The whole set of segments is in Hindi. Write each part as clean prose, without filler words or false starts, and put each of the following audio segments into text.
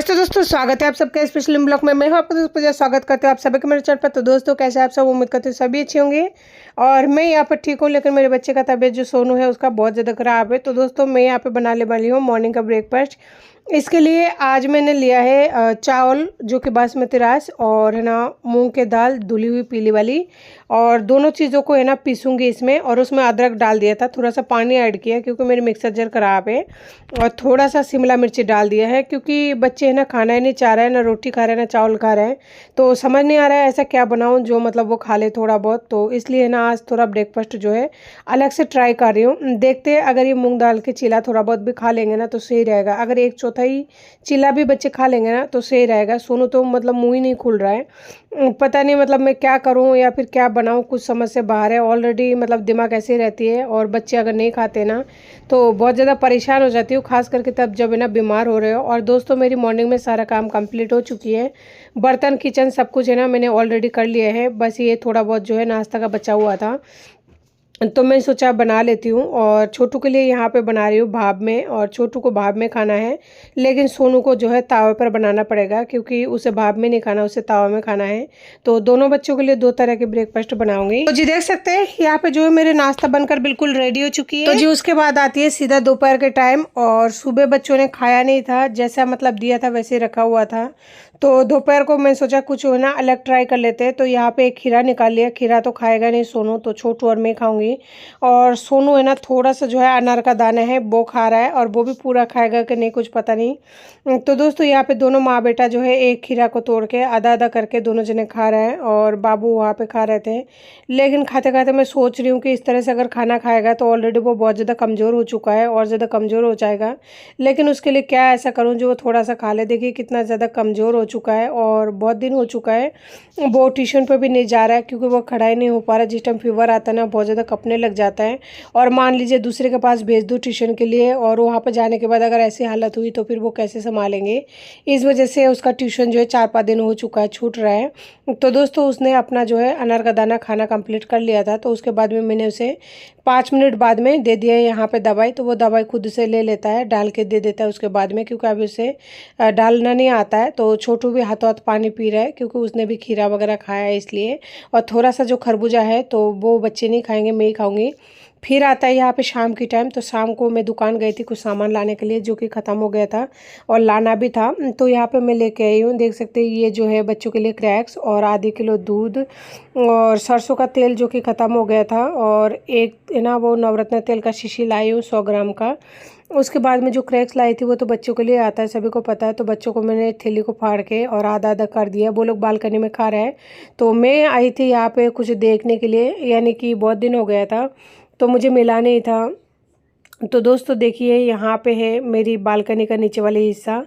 नमस्ते दोस्तों, स्वागत है आप सबका स्पेशल ब्लॉग में। मैं हूं आपका दोस्त पूजा। स्वागत करते हो आप सभी के मेरे चैनल पर। तो दोस्तों, कैसे आप सब? उम्मीद करते हो सभी अच्छे होंगे और मैं यहाँ पर ठीक हूँ। लेकिन मेरे बच्चे का तबीयत जो सोनू है उसका बहुत ज़्यादा ख़राब है। तो दोस्तों, मैं यहाँ पे बनाने वाली हूँ मॉर्निंग का ब्रेकफास्ट। इसके लिए आज मैंने लिया है चावल जो कि बासमती राइस और है ना मूंग की दाल धुली हुई पीली वाली, और दोनों चीज़ों को है ना पीसूँगी इसमें। और उसमें अदरक डाल दिया था, थोड़ा सा पानी ऐड किया क्योंकि मेरी मिक्सर जार ख़राब है, और थोड़ा सा शिमला मिर्ची डाल दिया है क्योंकि बच्चे है ना खाना ही नहीं चाह रहे हैं, ना रोटी खा रहे हैं ना चावल खा रहे हैं। तो समझ नहीं आ रहा है ऐसा क्या बनाऊं जो मतलब वो खा ले थोड़ा बहुत। तो इसलिए ना आज थोड़ा ब्रेकफास्ट जो है अलग से ट्राई कर रही हूँ। देखते हैं, अगर ये मूंग दाल के चिला थोड़ा बहुत भी खा लेंगे ना तो सही रहेगा। अगर एक चौथाई चिला भी बच्चे खा लेंगे ना तो सही रहेगा। सोनू तो मतलब मुँह ही नहीं खुल रहा है, पता नहीं मतलब मैं क्या करूं या फिर क्या बनाऊं, कुछ समझ से बाहर है। ऑलरेडी मतलब दिमाग ऐसे ही रहती है, और बच्चे अगर नहीं खाते ना तो बहुत ज़्यादा परेशान हो जाती हूँ, खास करके तब जब है ना बीमार हो रहे हो। और दोस्तों, मेरी मॉर्निंग में सारा काम कंप्लीट हो चुकी है। बर्तन किचन सब कुछ है ना मैंने ऑलरेडी कर लिया है, बस ये थोड़ा बहुत जो है नाश्ता का बचा हुआ था तो मैं सोचा बना लेती हूँ। और छोटू के लिए यहाँ पे बना रही हूँ भाप में, और छोटू को भाप में खाना है, लेकिन सोनू को जो है तावे पर बनाना पड़ेगा क्योंकि उसे भाप में नहीं खाना, उसे तावा में खाना है। तो दोनों बच्चों के लिए दो तरह के ब्रेकफास्ट बनाऊंगी। तो जी देख सकते हैं यहाँ पे जो है मेरे नाश्ता बनकर बिल्कुल रेडी हो चुकी है। तो जी उसके बाद आती है सीधा दोपहर के टाइम, और सुबह बच्चों ने खाया नहीं था, जैसा मतलब दिया था वैसे रखा हुआ था। तो दोपहर को मैं सोचा कुछ है ना अलग ट्राई कर लेते हैं। तो यहाँ पे एक खीरा निकाल लिया। खीरा तो खाएगा नहीं सोनू, तो छोटू और मैं खाऊंगी। और सोनू है ना थोड़ा सा जो है अनार का दाना है वो खा रहा है, और वो भी पूरा खाएगा कि नहीं कुछ पता नहीं। तो दोस्तों, यहाँ पे दोनों माँ बेटा जो है एक खीरा को तोड़ के आधा आधा करके दोनों जने खा रहे हैं, और बाबू वहाँ पे खा रहे थे। लेकिन खाते खाते मैं सोच रही हूँ कि इस तरह से अगर खाना खाएगा तो ऑलरेडी वो बहुत ज़्यादा कमज़ोर हो चुका है और ज़्यादा कमज़ोर हो जाएगा। लेकिन उसके लिए क्या ऐसा करूँ जो वो थोड़ा सा खा ले। देखिए कितना ज़्यादा कमज़ोर हो चुका है, और बहुत दिन हो चुका है वो ट्यूशन पर भी नहीं जा रहा है क्योंकि वो खड़ा ही नहीं हो पा रहा। जिस टाइम फीवर आता है ना बहुत ज़्यादा कपने लग जाता है। और मान लीजिए दूसरे के पास भेज दो ट्यूशन के लिए, और वहाँ पर जाने के बाद अगर ऐसी हालत हुई तो फिर वो कैसे संभालेंगे। इस वजह से उसका ट्यूशन जो है 4-5 दिन हो चुका है, छूट रहा है। तो दोस्तों, उसने अपना जो है अनार का दाना खाना कंप्लीट कर लिया था। तो उसके बाद में मैंने उसे 5 मिनट बाद में दे दिया है यहाँ पे दवाई। तो वो दवाई खुद से ले लेता है, डाल के दे देता है उसके बाद में, क्योंकि अभी उसे डालना नहीं आता है। तो छोटू भी हाथों हाथ पानी पी रहा है क्योंकि उसने भी खीरा वगैरह खाया है इसलिए। और थोड़ा सा जो खरबूजा है तो वो बच्चे नहीं खाएंगे, मैं ही खाऊंगी। फिर आता है यहाँ पे शाम की टाइम। तो शाम को मैं दुकान गई थी कुछ सामान लाने के लिए जो कि ख़त्म हो गया था और लाना भी था। तो यहाँ पे मैं लेके आई हूँ, देख सकते हैं ये जो है बच्चों के लिए क्रैक्स, और आधे किलो दूध, और सरसों का तेल जो कि ख़त्म हो गया था, और एक है ना वो नवरत्न तेल का शीशी लाई हूँ 100 ग्राम का। उसके बाद में जो क्रैक्स लाई थी वो तो बच्चों के लिए आता है, सभी को पता है। तो बच्चों को मैंने थैली को फाड़ के और आधा आधा कर दिया। वो लोग बालकनी में खा रहे हैं, तो मैं आई थी यहाँ पे कुछ देखने के लिए, यानी कि बहुत दिन हो गया था तो मुझे मिला नहीं था। तो दोस्तों देखिए, यहाँ पे है मेरी बालकनी का नीचे वाला हिस्सा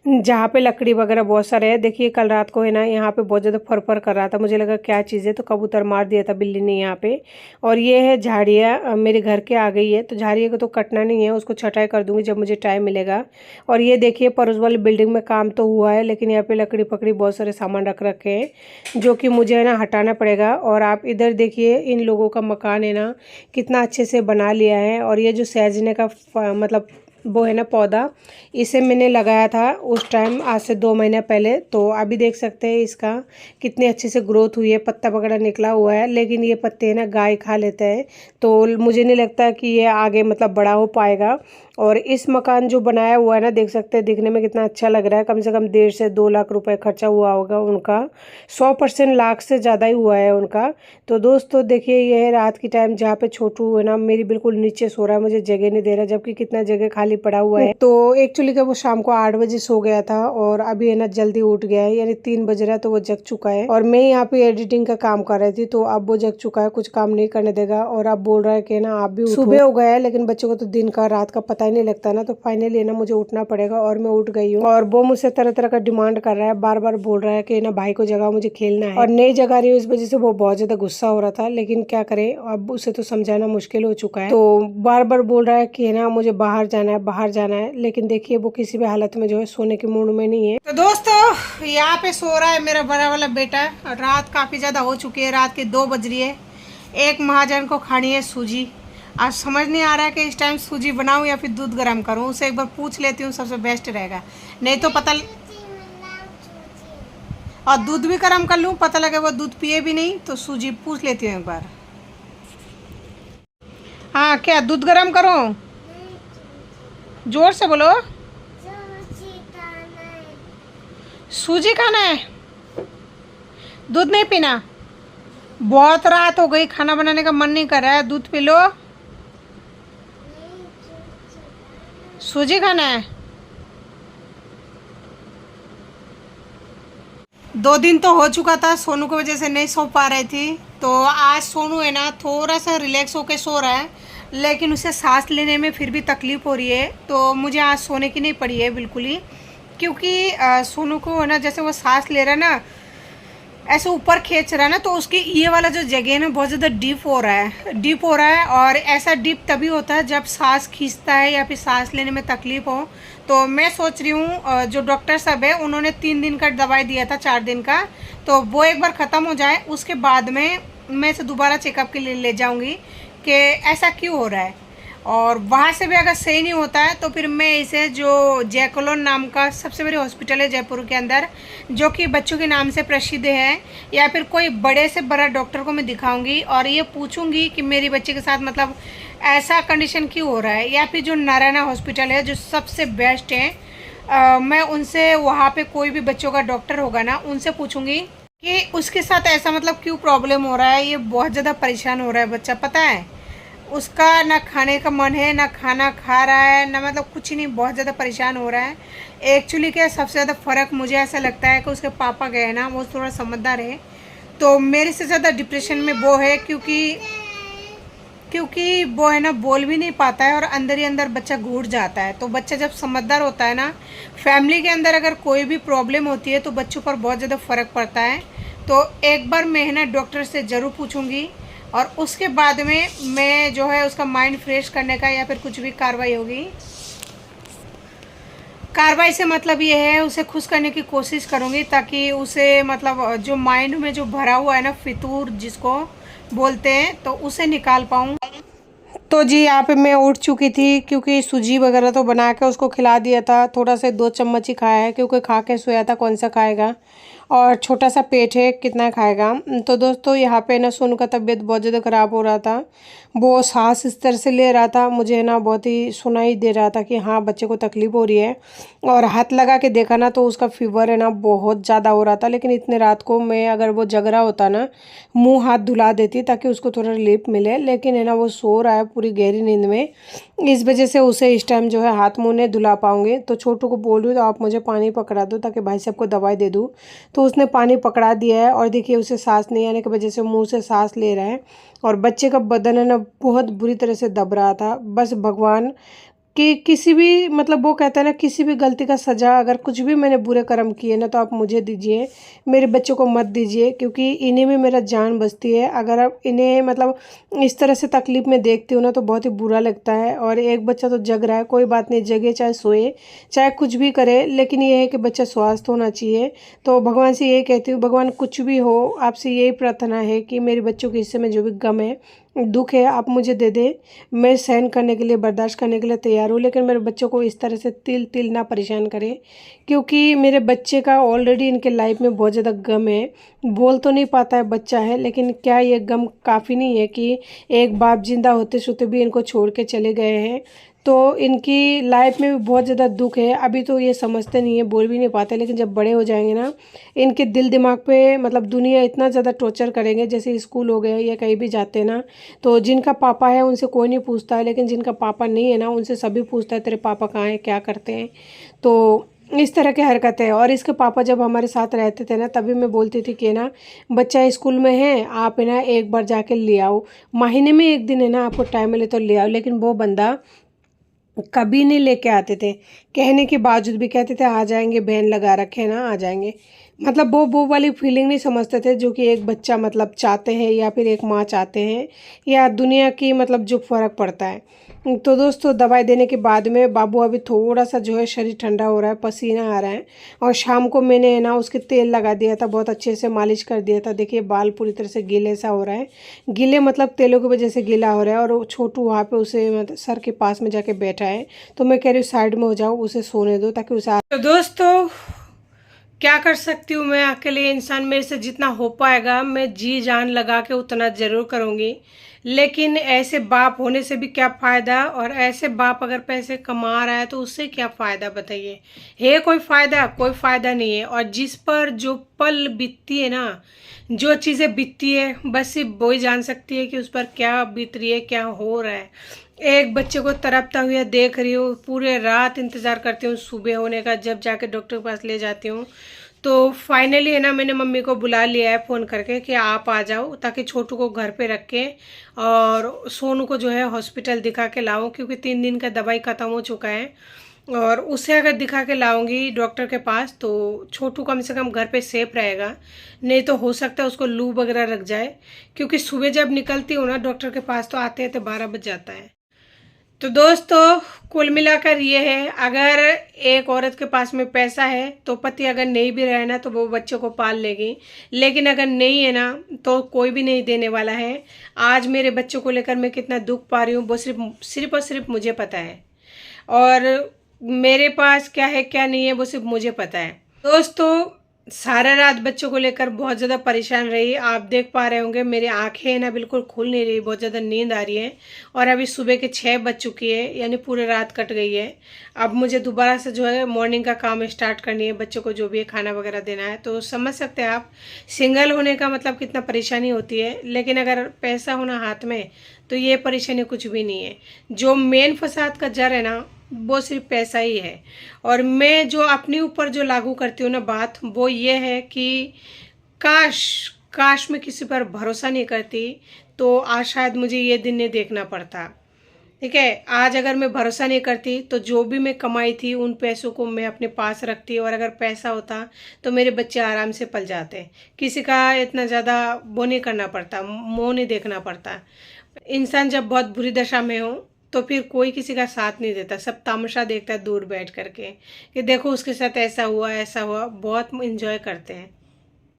जहाँ पे लकड़ी वगैरह बहुत सारे है। देखिए कल रात को है ना यहाँ पे बहुत ज़्यादा फर कर रहा था, मुझे लगा क्या चीज़ है, तो कबूतर मार दिया था बिल्ली ने यहाँ पे। और ये है झाड़ियाँ मेरे घर के आ गई है, तो झाड़ियों को तो कटना नहीं है, उसको छटाई कर दूँगी जब मुझे टाइम मिलेगा। और ये देखिए पड़ोस वाली बिल्डिंग में काम तो हुआ है, लेकिन यहाँ पे लकड़ी पकड़ी बहुत सारे सामान रख रखे हैं जो कि मुझे है ना हटाना पड़ेगा। और आप इधर देखिए इन लोगों का मकान है ना कितना अच्छे से बना लिया है। और ये जो सहजने का मतलब वो है ना पौधा, इसे मैंने लगाया था उस टाइम आज से 2 महीने पहले। तो अभी देख सकते हैं इसका कितनी अच्छे से ग्रोथ हुई है, पत्ता वगैरह निकला हुआ है। लेकिन ये पत्ते है ना गाय खा लेते हैं, तो मुझे नहीं लगता कि ये आगे मतलब बड़ा हो पाएगा। और इस मकान जो बनाया हुआ है ना, देख सकते हैं दिखने में कितना अच्छा लग रहा है। कम से कम 1.5 से 2 लाख रुपए खर्चा हुआ होगा उनका, 100% लाख से ज़्यादा ही हुआ है उनका। तो दोस्तों देखिए, ये है रात की टाइम जहाँ पे छोटू है ना मेरी बिल्कुल नीचे सो रहा है, मुझे जगह नहीं दे रहा, जबकि कितना जगह खाली पड़ा हुआ है। तो एक्चुअली क्या वो शाम को 8 बजे सो गया था और अभी है ना जल्दी उठ गया है, यानी 3 बज रहा है तो वो जग चुका है। और मैं यहाँ पे एडिटिंग का काम कर रही थी, तो अब वो जग चुका है, कुछ काम नहीं करने देगा। और अब बोल रहा है कि ना आप भी सुबह हो गया है, लेकिन बच्चों को तो दिन का रात का पता ही नहीं लगता ना। तो फाइनली ना मुझे उठना पड़ेगा, और मैं उठ गई हूँ। और वो मुझसे तरह तरह का डिमांड कर रहा है, बार बार बोल रहा है कि ना भाई को जगह, मुझे खेलना है, और नहीं जगा रही हूँ। इस वजह से वो बहुत ज्यादा गुस्सा हो रहा था, लेकिन क्या करे, अब उसे तो समझाना मुश्किल हो चुका है। तो बार बार बोल रहा है कि ना मुझे बाहर जाना है, बाहर जाना है। लेकिन देखिए वो किसी भी हालत में जो है सोने के मूड में नहीं है। तो दोस्तों यहाँ पे सो रहा है मेरा बड़ा वाला बेटा। रात काफी ज्यादा हो चुकी है, रात के 2 बज रही है। एक महाजन को खानी है सूजी। आज समझ नहीं आ रहा है कि इस टाइम सूजी बनाऊं या फिर दूध गर्म करूं। उसे एक बार पूछ लेती हूँ, सबसे बेस्ट रहेगा। नहीं तो पता और दूध भी गर्म कर लूँ, पता लगे वो दूध पिए भी नहीं तो सूजी पूछ लेती हूँ एक बार। हाँ क्या दूध गर्म करूँ? जोर से बोलो। सूजी खाना है, दूध नहीं पीना? बहुत रात हो गई, खाना बनाने का मन नहीं कर रहा है, दूध पी लो। सूजी खाना है। 2 दिन तो हो चुका था, सोनू की वजह से नहीं सो पा रही थी। तो आज सोनू है ना थोड़ा सा रिलैक्स होके सो रहा है, लेकिन उसे सांस लेने में फिर भी तकलीफ़ हो रही है। तो मुझे आज सोने की नहीं पड़ी है बिल्कुल ही, क्योंकि सोनू को है ना जैसे वो सांस ले रहा है ना, ऐसे ऊपर खींच रहा है ना, तो उसकी ये वाला जो जगह है ना बहुत ज़्यादा डीप हो रहा है। और ऐसा डीप तभी होता है जब सांस खींचता है या फिर सांस लेने में तकलीफ़ हो। तो मैं सोच रही हूँ जो डॉक्टर साहब है उन्होंने 3 दिन का दवाई दिया था, 4 दिन का, तो वो एक बार ख़त्म हो जाए उसके बाद में मैं इसे दोबारा चेकअप के लिए ले जाऊँगी कि ऐसा क्यों हो रहा है। और वहाँ से भी अगर सही नहीं होता है तो फिर मैं इसे जो जैकलोन नाम का सबसे बड़ी हॉस्पिटल है जयपुर के अंदर, जो कि बच्चों के नाम से प्रसिद्ध है, या फिर कोई बड़े से बड़ा डॉक्टर को मैं दिखाऊंगी और ये पूछूंगी कि मेरी बच्चे के साथ मतलब ऐसा कंडीशन क्यों हो रहा है। या फिर जो नारायणा हॉस्पिटल है जो सबसे बेस्ट है, मैं उनसे, वहाँ पे कोई भी बच्चों का डॉक्टर होगा ना, उनसे पूछूंगी कि उसके साथ ऐसा मतलब क्यों प्रॉब्लम हो रहा है। ये बहुत ज़्यादा परेशान हो रहा है बच्चा, पता है उसका ना खाने का मन है, ना खाना खा रहा है, ना मतलब कुछ ही नहीं, बहुत ज़्यादा परेशान हो रहा है। एक्चुअली क्या सबसे ज़्यादा फ़र्क मुझे ऐसा लगता है कि उसके पापा गए ना, वो थोड़ा समझदार है, तो मेरे से ज़्यादा डिप्रेशन में वो है, क्योंकि वो है ना बोल भी नहीं पाता है और अंदर ही अंदर बच्चा घुट जाता है। तो बच्चा जब समझदार होता है ना, फैमिली के अंदर अगर कोई भी प्रॉब्लम होती है तो बच्चों पर बहुत ज़्यादा फ़र्क पड़ता है। तो एक बार मैं है ना डॉक्टर से ज़रूर पूछूंगी और उसके बाद में मैं जो है उसका माइंड फ्रेश करने का या फिर कुछ भी कार्रवाई होगी, कार्रवाई से मतलब ये है उसे खुश करने की कोशिश करूँगी, ताकि उसे मतलब जो माइंड में जो भरा हुआ है ना फितूर जिसको बोलते हैं, तो उसे निकाल पाऊँ। तो जी यहाँ पे मैं उठ चुकी थी, क्योंकि सूजी वगैरह तो बना के उसको खिला दिया था, थोड़ा सा 2 चम्मच ही खाया है, क्योंकि खा के सोया था, कौन सा खाएगा, और छोटा सा पेट है कितना खाएगा। तो दोस्तों यहाँ पे ना सोनू का तबीयत बहुत ज़्यादा ख़राब हो रहा था, वो सांस इस तरह से ले रहा था, मुझे ना बहुत ही सुनाई दे रहा था कि हाँ बच्चे को तकलीफ़ हो रही है। और हाथ लगा के देखा ना तो उसका फीवर है ना बहुत ज़्यादा हो रहा था। लेकिन इतने रात को मैं अगर वो जग रहा होता ना, मुँह हाथ धुला देती ताकि उसको थोड़ा रिलीफ मिले, लेकिन है ना वो सो रहा है पूरी गहरी नींद में, इस वजह से उसे इस टाइम जो है हाथ मुँह नहीं धुला पाऊँगी। तो छोटू को बोल रही हूँ तो आप मुझे पानी पकड़ा दो ताकि भाई साहब को दवाई दे दूँ। तो उसने पानी पकड़ा दिया है और देखिए उसे सांस नहीं आने की वजह से मुंह से सांस ले रहा है, और बच्चे का बदन है ना बहुत बुरी तरह से दब रहा था। बस भगवान कि किसी भी मतलब वो कहता है ना, किसी भी गलती का सज़ा, अगर कुछ भी मैंने बुरे कर्म किए ना तो आप मुझे दीजिए, मेरे बच्चों को मत दीजिए, क्योंकि इन्हीं में मेरा जान बसती है। अगर आप इन्हें मतलब इस तरह से तकलीफ़ में देखती हूँ ना तो बहुत ही बुरा लगता है। और एक बच्चा तो जग रहा है, कोई बात नहीं, जगे चाहे सोए चाहे कुछ भी करे, लेकिन ये है कि बच्चा स्वस्थ होना चाहिए। तो भगवान से यही कहती हूँ, भगवान कुछ भी हो, आपसे यही प्रार्थना है कि मेरे बच्चों के हिस्से में जो भी गम है, दुख है, आप मुझे दे दे, मैं सहन करने के लिए, बर्दाश्त करने के लिए तैयार हूँ, लेकिन मेरे बच्चों को इस तरह से तिल तिल ना परेशान करें, क्योंकि मेरे बच्चे का ऑलरेडी इनके लाइफ में बहुत ज़्यादा गम है। बोल तो नहीं पाता है, बच्चा है, लेकिन क्या ये गम काफ़ी नहीं है कि एक बाप जिंदा होते सोते भी इनको छोड़ के चले गए हैं। तो इनकी लाइफ में भी बहुत ज़्यादा दुख है। अभी तो ये समझते नहीं है, बोल भी नहीं पाते, लेकिन जब बड़े हो जाएंगे ना, इनके दिल दिमाग पे मतलब दुनिया इतना ज़्यादा टॉर्चर करेंगे। जैसे स्कूल हो गए या कहीं भी जाते हैं ना, तो जिनका पापा है उनसे कोई नहीं पूछता है, लेकिन जिनका पापा नहीं है ना उनसे सभी पूछता है तेरे पापा कहाँ हैं, क्या करते हैं। तो इस तरह की हरकत है। और इसके पापा जब हमारे साथ रहते थे ना, तभी मैं बोलती थी कि ना बच्चा स्कूल में है, आप है ना एक बार जाके ले आओ, महीने में 1 दिन है ना आपको टाइम मिले तो ले आओ। लेकिन वो बंदा कभी नहीं लेके आते थे, कहने के बावजूद भी कहते थे आ जाएंगे, बहन लगा रखे हैं ना, आ जाएंगे। मतलब वो वाली फीलिंग नहीं समझते थे जो कि एक बच्चा मतलब चाहते हैं या फिर एक माँ चाहते हैं, या दुनिया की मतलब जो फ़र्क पड़ता है। तो दोस्तों दवाई देने के बाद में बाबू अभी थोड़ा सा जो है शरीर ठंडा हो रहा है, पसीना आ रहा है। और शाम को मैंने ना उसके तेल लगा दिया था, बहुत अच्छे से मालिश कर दिया था। देखिए बाल पूरी तरह से गीले सा हो रहा है, गीले मतलब तेलों की वजह से गीला हो रहा है। और वो छोटू वहाँ पे उसे मतलब सर के पास में जाके बैठा है, तो मैं कह रही हूँ साइड में हो जाओ, उसे सोने दो ताकि उसे तो दोस्तों क्या कर सकती हूँ मैं अकेले इंसान, मेरे से जितना हो पाएगा मैं जी जान लगा के उतना ज़रूर करूँगी। लेकिन ऐसे बाप होने से भी क्या फ़ायदा, और ऐसे बाप अगर पैसे कमा रहा है तो उससे क्या फ़ायदा बताइए। है कोई फ़ायदा? कोई फ़ायदा नहीं है। और जिस पर जो पल बीतती है ना, जो चीज़ें बीतती है, बस सिर्फ वो ही जान सकती है कि उस पर क्या बीत रही है, क्या हो रहा है। एक बच्चे को तड़पता हुआ देख रही हूँ, पूरे रात इंतज़ार करती हूँ सुबह होने का, जब जाके डॉक्टर के पास ले जाती हूँ। तो फाइनली है ना, मैंने मम्मी को बुला लिया है फ़ोन करके कि आप आ जाओ, ताकि छोटू को घर पे रख के और सोनू को जो है हॉस्पिटल दिखा के लाऊं, क्योंकि 3 दिन का दवाई ख़त्म हो चुका है। और उसे अगर दिखा के लाऊंगी डॉक्टर के पास तो छोटू कम से कम घर पे सेफ रहेगा। नहीं तो हो सकता है उसको लू वगैरह लग जाए, क्योंकि सुबह जब निकलती हूँ ना डॉक्टर के पास तो आते आते 12 बज जाता है। तो दोस्तों, कुल मिलाकर ये है, अगर एक औरत के पास में पैसा है तो पति अगर नहीं भी रहे ना तो वो बच्चों को पाल लेगी। लेकिन अगर नहीं है ना तो कोई भी नहीं देने वाला है। आज मेरे बच्चों को लेकर मैं कितना दुख पा रही हूँ वो सिर्फ और सिर्फ मुझे पता है। और मेरे पास क्या है क्या नहीं है वो सिर्फ मुझे पता है। दोस्तों, सारा रात बच्चों को लेकर बहुत ज़्यादा परेशान रही। आप देख पा रहे होंगे मेरी आंखें ना बिल्कुल खुल नहीं रही, बहुत ज़्यादा नींद आ रही है। और अभी सुबह के 6 बज चुकी है, यानी पूरी रात कट गई है। अब मुझे दोबारा से जो है मॉर्निंग का काम स्टार्ट करनी है, बच्चों को जो भी है खाना वगैरह देना है। तो समझ सकते हैं आप सिंगल होने का मतलब कितना परेशानी होती है। लेकिन अगर पैसा होना हाथ में तो ये परेशानी कुछ भी नहीं है। जो मेन फसाद का जड़ है ना वो सिर्फ पैसा ही है। और मैं जो अपने ऊपर जो लागू करती हूँ ना बात, वो ये है कि काश काश मैं किसी पर भरोसा नहीं करती तो आज शायद मुझे ये दिन नहीं देखना पड़ता। ठीक है, आज अगर मैं भरोसा नहीं करती तो जो भी मैं कमाई थी उन पैसों को मैं अपने पास रखती, और अगर पैसा होता तो मेरे बच्चे आराम से पल जाते। किसी का इतना ज़्यादा वो नहीं करना पड़ता, मुँह नहीं देखना पड़ता। इंसान जब बहुत बुरी दशा में हो तो फिर कोई किसी का साथ नहीं देता, सब तमाशा देखता है दूर बैठ करके कि देखो उसके साथ ऐसा हुआ ऐसा हुआ, बहुत इंजॉय करते हैं।